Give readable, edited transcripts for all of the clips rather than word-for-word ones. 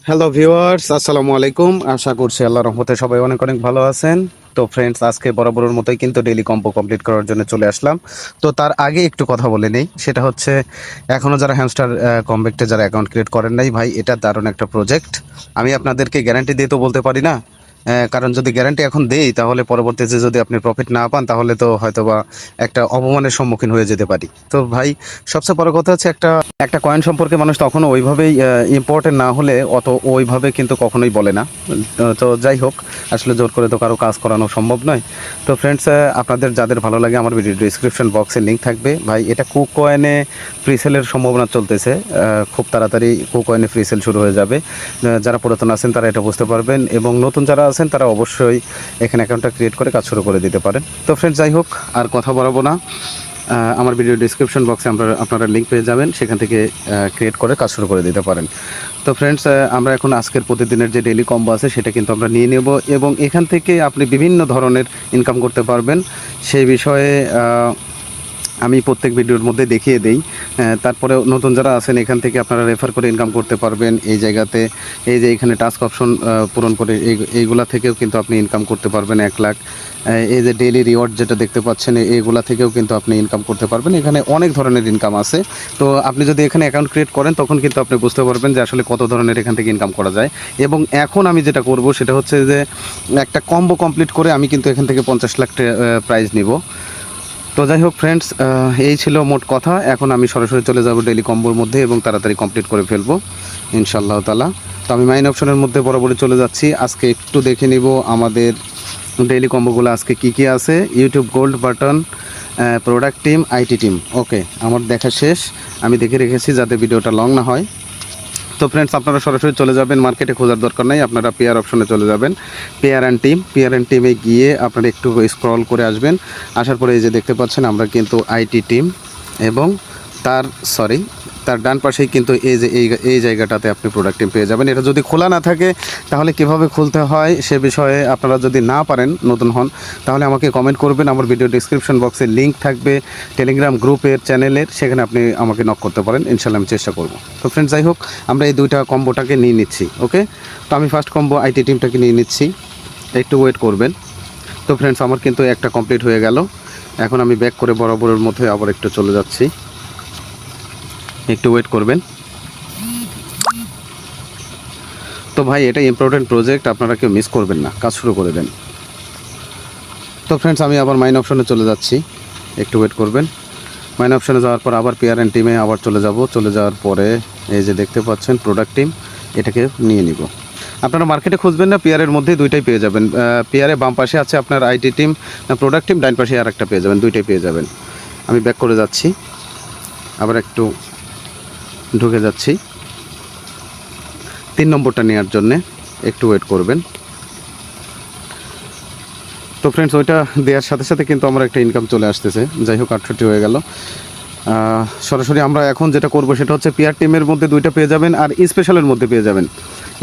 Hello viewers, আসসালামু আলাইকুম। আশা করছি আল্লাহর রহমতে সবাই অনেক অনেক ভালো আছেন। তো ফ্রেন্ডস, আজকে বরাবরের মতোই কিন্তু ডেইলি কম্বো কমপ্লিট করার জন্য চলে আসলাম। তো তার আগে একটু কথা বলে নেই, সেটা হচ্ছে এখনও যারা হ্যামস্টার কমব্যাক্টে যারা অ্যাকাউন্ট ক্রিয়েট করেন নাই, ভাই এটা দারুণ একটা প্রজেক্ট। আমি আপনাদেরকে গ্যারান্টি দিয়ে তো বলতে পারি না, কারণ যদি গ্যারান্টি এখন দেই তাহলে পরবর্তীতে যদি আপনি প্রফিট না পান তাহলে তো হয়তোবা একটা অপমানের সম্মুখীন হয়ে যেতে পারি। তো ভাই, সবচেয়ে বড় কথা হচ্ছে একটা একটা কয়েন সম্পর্কে মানুষ তখনও ওইভাবেই ইম্পর্টেন্ট না হলে অত ওইভাবে কিন্তু কখনোই বলে না। তো যাই হোক, আসলে জোর করে তো কারো কাজ করানো সম্ভব নয়। তো ফ্রেন্ডস, আপনাদের যাদের ভালো লাগে আমার ভিডিও ডিসক্রিপশন বক্সে লিঙ্ক থাকবে। ভাই, এটা কুকয়েনে ফ্রি সেলের সম্ভাবনা চলতেছে। খুব তাড়াতাড়ি কুকয়েনে ফ্রি সেল শুরু হয়ে যাবে। যারা পুরাতন আছেন তারা এটা বুঝতে পারবেন, এবং নতুন যারা আছেন তারা অবশ্যই এখানে অ্যাকাউন্টটা ক্রিয়েট করে কাজ শুরু করে দিতে পারেন। তো ফ্রেন্ডস, যাই হোক, আর কথা বাড়াবো না। আমার ভিডিও ডিসক্রিপশন বক্সে আপনারা লিঙ্ক পেয়ে যাবেন, সেখান থেকে ক্রিয়েট করে কাজ শুরু করে দিতে পারেন। তো ফ্রেন্ডস, আমরা এখন আজকের প্রতিদিনের যে ডেইলি কম্বো আছে সেটা কিন্তু আমরা নিয়ে নেব, এবং এখান থেকে আপনি বিভিন্ন ধরনের ইনকাম করতে পারবেন। সেই বিষয়ে আমি প্রত্যেক ভিডিওর মধ্যে দেখিয়ে দেই। তারপরে নতুন যারা আছেন এখান থেকে আপনারা রেফার করে ইনকাম করতে পারবেন। এই জায়গাতে এই যে এখানে টাস্ক অপশন পূরণ করে এইগুলা থেকেও কিন্তু আপনি ইনকাম করতে পারবেন 1 লাখ। এই যে ডেইলি রিওয়ার্ড যেটা দেখতে পাচ্ছেন এইগুলা থেকেও কিন্তু আপনি ইনকাম করতে পারবেন। এখানে অনেক ধরনের ইনকাম আছে। তো আপনি যদি এখানে অ্যাকাউন্ট ক্রিয়েট করেন তখন কিন্তু আপনি বুঝতে পারবেন যে আসলে কত ধরনের এখান থেকে ইনকাম করা যায়। এবং এখন আমি যেটা করব সেটা হচ্ছে যে একটা কম্বো কমপ্লিট করে আমি কিন্তু এখান থেকে 50 লাখ প্রাইজ নিব। তো যাই হোক ফ্রেন্ডস, এই ছিল মোট কথা। এখন আমি সরাসরি চলে যাব ডেইলি কম্বোর মধ্যে এবং তাড়াতাড়ি কমপ্লিট করে ফেলবো ইনশাআল্লাহ তাআলা। তো আমি মাইন অপশনের মধ্যে বরাবরই চলে যাচ্ছি। আজকে একটু দেখে নিব আমাদের ডেইলি কম্বোগুলো আজকে কি কি আছে। YouTube gold button, product team, IT team. Okay, আমার দেখা শেষ। আমি দেখে রেখেছি যাতে ভিডিওটা লং না হয়। তো ফ্রেন্ডস, আপনারা সরাসরি চলে যাবেন, মার্কেটে খোঁজার দরকার নাই, আপনারা পেয়ার অপশনে চলে যাবেন। পেয়ার অ্যান্ড টিমে গিয়ে আপনারা একটু স্ক্রল করে আসবেন। আসার পরে এই যে দেখতে পাচ্ছেন আমরা কিন্তু আইটি টিম, এবং তার ডান পাশেই কিন্তু এই জায়গাটাতে আপনি প্রোডাক্ট টিম পেয়ে যাবেন। এটা যদি খোলা না থাকে তাহলে কিভাবে খুলতে হয় সে বিষয়ে আপনারা যদি না পারেন, নতুন হন, তাহলে আমাকে কমেন্ট করবেন। আমার ভিডিও ডিসক্রিপশন বক্সে লিঙ্ক থাকবে টেলিগ্রাম গ্রুপের চ্যানেলের, সেখানে আপনি আমাকে নক করতে পারেন। ইনশাল্লাহ আমি চেষ্টা করব। তো ফ্রেন্ডস, যাই হোক, আমরা এই দুইটা কম্বোটাকে নিয়ে নিচ্ছি। ওকে, তো আমি ফার্স্ট কম্বো আইটি টিমটাকে নিয়ে নিচ্ছি, একটু ওয়েট করবেন। তো ফ্রেন্ডস, আমার কিন্তু একটা কমপ্লিট হয়ে গেল। এখন আমি ব্যাক করে বরাবরের মধ্যে আবার একটু চলে যাচ্ছি, একটু ওয়েট করবেন। তো ভাই, এটা ইম্পর্টেন্ট প্রজেক্ট, আপনারা কেউ মিস করবেন না, কাজ শুরু করে দেন। তো ফ্রেন্ডস, আমি আবার মাইন অপশনে চলে যাচ্ছি, একটু ওয়েট করবেন। মাইন অপশনে যাওয়ার পর আবার পেয়ার অ্যান্ড টিমে আবার চলে যাওয়ার পরে এই যে দেখতে পাচ্ছেন প্রোডাক্ট টিম, এটাকে নিয়ে নিব। আপনারা মার্কেটে খুঁজবেন না, পেয়ারের মধ্যে দুইটাই পেয়ে যাবেন। পেয়ারে বাম পাশে আছে আপনার আইটি টিম, প্রোডাক্ট টিম, ডাইন পাশে আর একটা পেয়ে যাবেন, দুইটাই পেয়ে যাবেন। আমি ব্যাক করে যাচ্ছি, আবার একটু ঢুকে যাচ্ছি 3 নম্বরটা নেওয়ার জন্যে, একটু ওয়েট করবেন। তো ফ্রেন্ডস, ওইটা দেওয়ার সাথে সাথে কিন্তু আমার একটা ইনকাম চলে আসতেছে। যাই হোক, 68 হয়ে গেল। সরাসরি আমরা এখন যেটা করব সেটা হচ্ছে পেয়ার টিমের মধ্যে দুইটা পেয়ে যাবেন, আর স্পেশালের মধ্যে পেয়ে যাবেন।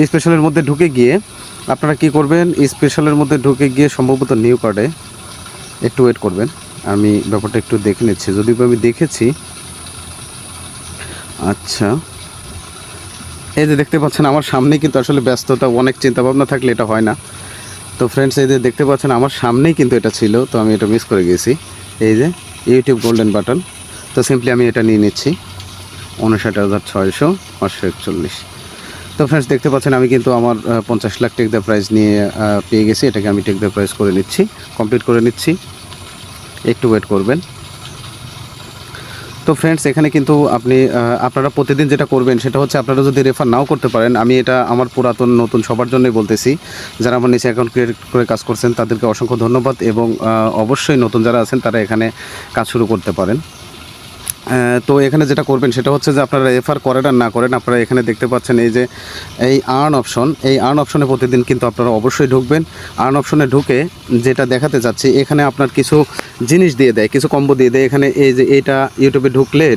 স্পেশালের মধ্যে ঢুকে গিয়ে আপনারা কি করবেন, স্পেশালের মধ্যে ঢুকে গিয়ে সম্ভবত নিউ কার্ডে একটু ওয়েট করবেন। আমি ব্যাপারটা একটু দেখে নিচ্ছি, যদিও আমি দেখেছি। আচ্ছা, এই যে দেখতে পাচ্ছেন আমার সামনেই কিন্তু আসলে ব্যস্ততা, অনেক চিন্তাভাবনা থাকলে এটা হয় না। তো ফ্রেন্ডস, এই যে দেখতে পাচ্ছেন আমার সামনেই কিন্তু এটা ছিল, তো আমি এটা মিস করে গেছি। এই যে ইউটিউব গোল্ডেন বাটন, তো সিম্পলি আমি এটা নিয়ে নিচ্ছি 59,600,541। তো ফ্রেন্ডস, দেখতে পাচ্ছেন আমি কিন্তু আমার 50 লাখ টেক দ্য প্রাইস নিয়ে পেয়ে গেছি। এটাকে আমি টেক দ্য প্রাইস করে নিচ্ছি, কমপ্লিট করে নিচ্ছি, একটু ওয়েট করবেন। তো ফ্রেন্ডস, এখানে কিন্তু আপনারা প্রতিদিন যেটা করবেন সেটা হচ্ছে, আপনারা যদি রেফার নাও করতে পারেন, আমি এটা আমার পুরাতন নতুন সবার জন্যই বলতেছি। যারা আমার নিচে অ্যাকাউন্ট ক্রিয়েট করে কাজ করছেন তাদেরকে অসংখ্য ধন্যবাদ, এবং অবশ্যই নতুন যারা আছেন তারা এখানে কাজ শুরু করতে পারেন। তো এখানে যেটা করবেন সেটা হচ্ছে যে আপনারা রেফার করেন আর না করেন, আপনারা এখানে দেখতে পাচ্ছেন এই যে এই আর্ন অপশনে প্রতিদিন কিন্তু আপনারা অবশ্যই ঢুকবেন। আর্ন অপশনে ঢুকে যেটা দেখাতে চাচ্ছি, এখানে আপনার কিছু জিনিস দিয়ে দেয়, কিছু কম্বো দিয়ে দেয়। এখানে এই যে এটা ইউটিউবে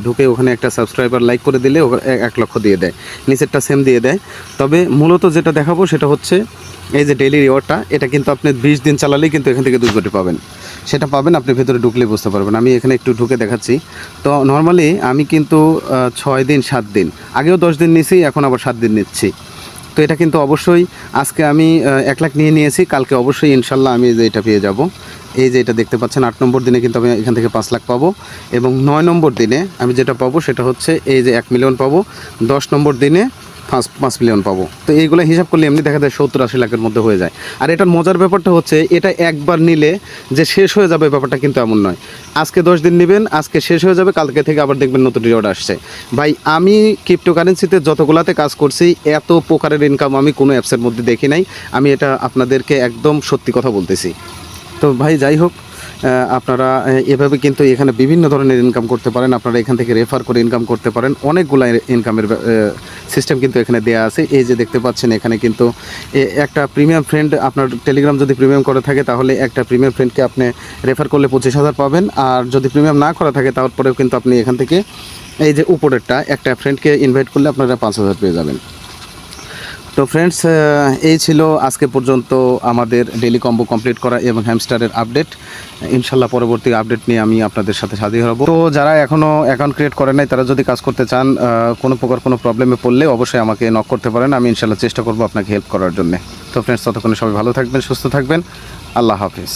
ঢুকে ওখানে একটা সাবস্ক্রাইবার লাইক করে দিলে 1 লক্ষ দিয়ে দেয়, নিচেরটা সেম দিয়ে দেয়। তবে মূলত যেটা দেখাবো সেটা হচ্ছে এই যে ডেইলি রিওয়ার্ডটা, এটা কিন্তু আপনি 20 দিন চালালেই কিন্তু এখান থেকে 2 কোটি পাবেন। সেটা পাবেন আপনি ভেতরে ঢুকলেই বুঝতে পারবেন। আমি এখানে একটু ঢুকে দেখাচ্ছি। তো নর্মালি আমি কিন্তু 6 দিন 7 দিন আগেও 10 দিন নিয়েছি, এখন আবার 7 দিন নিচ্ছি। তো এটা কিন্তু অবশ্যই আজকে আমি 1 লাখ নিয়ে নিয়েছি, কালকে অবশ্যই ইনশাল্লাহ আমি যে এটা পেয়ে যাব। এই যে এটা দেখতে পাচ্ছেন 8 নম্বর দিনে কিন্তু আমি এখান থেকে 5 লাখ পাবো, এবং 9 নম্বর দিনে আমি যেটা পাবো সেটা হচ্ছে এই যে 1 মিলিয়ন পাবো, 10 নম্বর দিনে 5 মিলিয়ন পাবো। তো এইগুলো হিসাব করলে এমনি দেখা যায় 70-80 লাখের মধ্যে হয়ে যায়। আর এটার মজার ব্যাপারটা হচ্ছে এটা একবার নিলে যে শেষ হয়ে যাবে ব্যাপারটা কিন্তু এমন নয়। আজকে 10 দিন নেবেন, আজকে শেষ হয়ে যাবে, কালকে থেকে আবার দেখবেন নতুন রিওয়ার্ড আসছে। ভাই আমি ক্রিপ্টোকারেন্সিতে যতগুলাতে কাজ করছি এত প্রকারের ইনকাম আমি কোনো অ্যাপসের মধ্যে দেখি নাই। আমি এটা আপনাদেরকে একদম সত্যি কথা বলতেছি। তো ভাই যাই হোক, আপনারা এভাবে কিন্তু এখানে বিভিন্ন ধরনের ইনকাম করতে পারেন। আপনারা এখান থেকে রেফার করে ইনকাম করতে পারেন। অনেকগুলা ইনকামের সিস্টেম কিন্তু এখানে দেয়া আছে। এই যে দেখতে পাচ্ছেন এখানে কিন্তু একটা প্রিমিয়াম ফ্রেন্ড, আপনার টেলিগ্রাম যদি প্রিমিয়াম করে থাকে তাহলে একটা প্রিমিয়াম ফ্রেন্ডকে আপনি রেফার করলে 25,000 পাবেন। আর যদি প্রিমিয়াম না করা থাকে তারপরেও কিন্তু আপনি এখান থেকে এই যে উপরেরটা একটা ফ্রেন্ডকে ইনভাইট করলে আপনারা 5,000 পেয়ে যাবেন। তো ফ্রেন্ডস, এই ছিল আজকে পর্যন্ত আমাদের ডেইলি কম্বো কমপ্লিট করা এবং হ্যামস্টারের আপডেট। ইনশাল্লাহ পরবর্তী আপডেট নিয়ে আমি আপনাদের সাথে হাজির হব। তো যারা এখনও অ্যাকাউন্ট ক্রিয়েট করে নাই তারা যদি কাজ করতে চান, কোনো প্রকার কোনো প্রবলেমে পড়লে অবশ্যই আমাকে নক করতে পারেন। আমি ইনশাল্লাহ চেষ্টা করবো আপনাকে হেল্প করার জন্য। তো ফ্রেন্ডস, ততক্ষণে সবাই ভালো থাকবেন, সুস্থ থাকবেন। আল্লাহ হাফিজ।